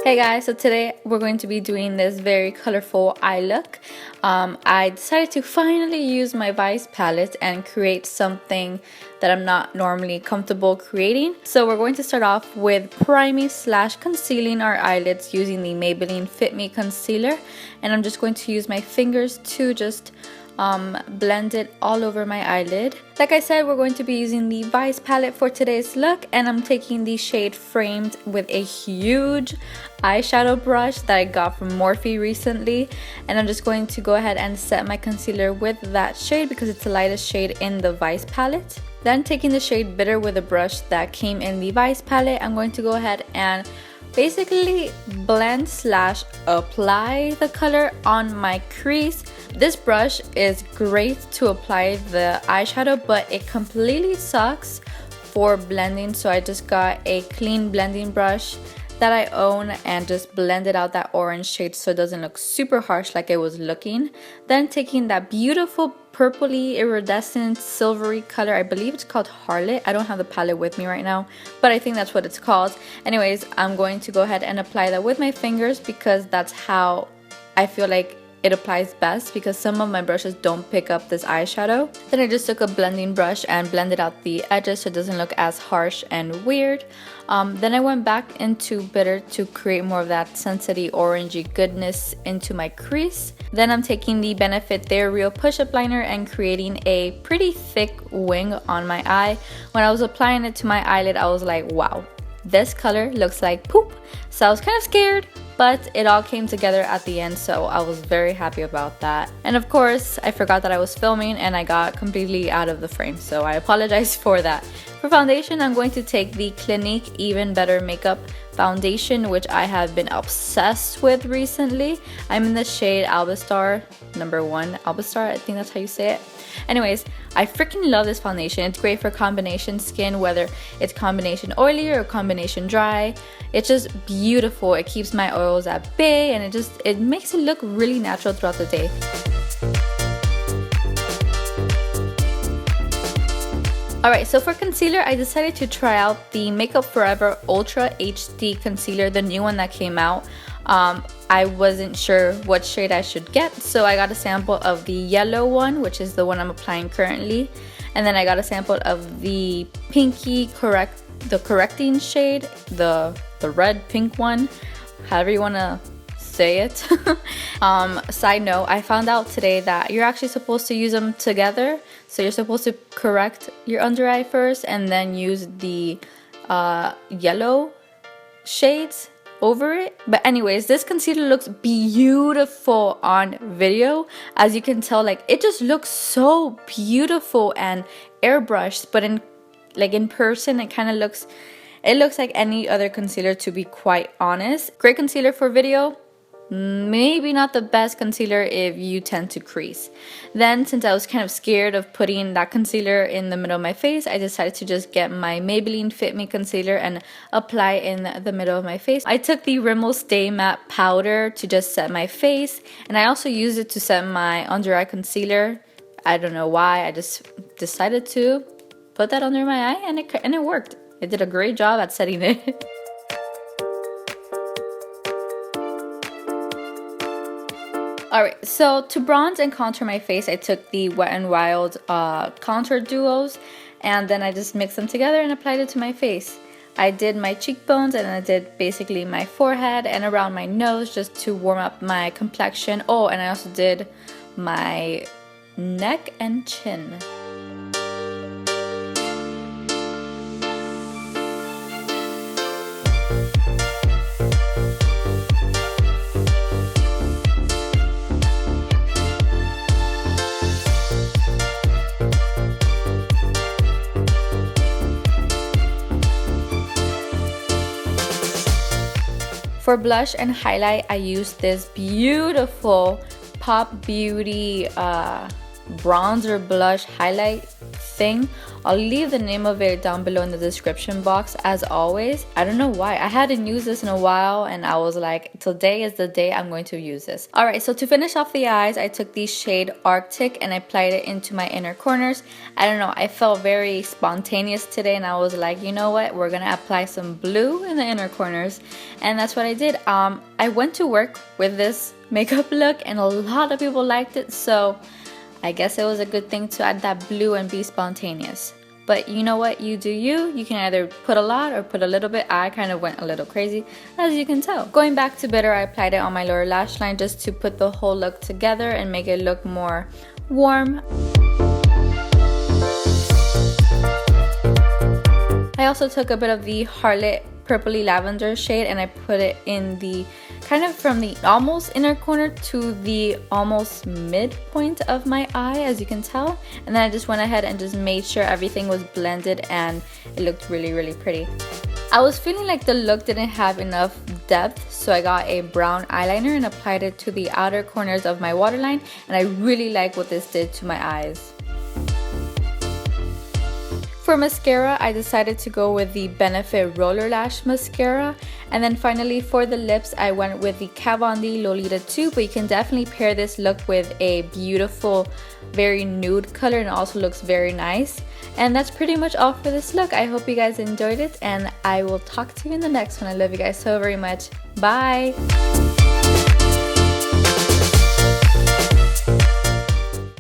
Hey guys, so today we're going to be doing this very colorful eye look. I decided to finally use my Vice palette and create something that I'm not normally comfortable creating. So we're going to start off with priming / concealing our eyelids using the Maybelline Fit Me Concealer. And I'm just going to use my fingers to just blend it all over my eyelid. Like I said, we're going to be using the Vice palette for today's look, and I'm taking the shade Framed with a huge eyeshadow brush that I got from Morphe recently, and I'm just going to go ahead and set my concealer with that shade because it's the lightest shade in the Vice palette. Then taking the shade Bitter with a brush that came in the Vice palette, I'm going to go ahead and basically blend / apply the color on my crease. This brush is great to apply the eyeshadow, but it completely sucks for blending, so I just got a clean blending brush that I own and just blended out that orange shade so it doesn't look super harsh like it was looking. Then taking that beautiful purpley iridescent silvery color, I believe it's called Harlot. I don't have the palette with me right now, but I think that's what it's called. Anyways, I'm going to go ahead and apply that with my fingers because that's how I feel like it applies best, because some of my brushes don't pick up this eyeshadow. Then I just took a blending brush and blended out the edges so it doesn't look as harsh and weird. Then I went back into Bitter to create more of that sensitive orangey goodness into my crease. Then I'm taking the Benefit They're Real push-up liner and creating a pretty thick wing on my eye. When I was applying it to my eyelid, I was like, wow, this color looks like poop. So I was kind of scared, but it all came together at the end, so I was very happy about that. And of course, I forgot that I was filming and I got completely out of the frame, so I apologize for that. For foundation, I'm going to take the Clinique Even Better Makeup foundation, which I have been obsessed with recently. I'm in the shade Alabastar, number 1, Alabastar, I think that's how you say it. Anyways, I freaking love this foundation. It's great for combination skin, whether it's combination oily or combination dry. It's just beautiful. It keeps my oils at bay, and it makes it look really natural throughout the day. Alright, so for concealer, I decided to try out the Makeup Forever Ultra HD Concealer, the new one that came out. I wasn't sure what shade I should get, so I got a sample of the yellow one, which is the one I'm applying currently, and then I got a sample of the pinky correcting shade, the red pink one, however you want to say it. Side note, I found out today that you're actually supposed to use them together, so you're supposed to correct your under eye first and then use the yellow shades over it. But anyways, this concealer looks beautiful on video. As you can tell, like, it just looks so beautiful and airbrushed, but in person it kind of looks like any other concealer, to be quite honest. Great concealer for video, maybe not the best concealer if you tend to crease. Then, since I was kind of scared of putting that concealer in the middle of my face, I decided to just get my Maybelline Fit Me concealer and apply in the middle of my face. I took the Rimmel Stay Matte powder to just set my face, and I also used it to set my under eye concealer. I don't know why, I just decided to put that under my eye, and it worked. It did a great job at setting it. Alright, so to bronze and contour my face, I took the Wet n Wild contour duos, and then I just mixed them together and applied it to my face. I did my cheekbones, and I did basically my forehead and around my nose just to warm up my complexion. Oh, and I also did my neck and chin. For blush and highlight, I used this beautiful Pop Beauty bronzer blush highlight thing. I'll leave the name of it down below in the description box as always. I don't know why. I hadn't used this in a while and I was like, today is the day I'm going to use this. Alright, so to finish off the eyes, I took the shade Arctic and I applied it into my inner corners. I don't know, I felt very spontaneous today and I was like, you know what, we're gonna apply some blue in the inner corners, and that's what I did. I went to work with this makeup look and a lot of people liked it, so I guess it was a good thing to add that blue and be spontaneous. But you know what, you do you. You can either put a lot or put a little bit. I kind of went a little crazy, as you can tell. Going back to bitter, I applied it on my lower lash line just to put the whole look together and make it look more warm. I also took a bit of the Harlot purpley lavender shade and I put it in the kind of from the almost inner corner to the almost midpoint of my eye, as you can tell. And then I just went ahead and just made sure everything was blended and it looked really, really pretty. I was feeling like the look didn't have enough depth, so I got a brown eyeliner and applied it to the outer corners of my waterline, and I really like what this did to my eyes. For mascara, I decided to go with the Benefit Roller Lash Mascara. And then finally for the lips, I went with the Kat Von D Lolita 2, but you can definitely pair this look with a beautiful, very nude color and it also looks very nice. And that's pretty much all for this look. I hope you guys enjoyed it and I will talk to you in the next one. I love you guys so very much. Bye!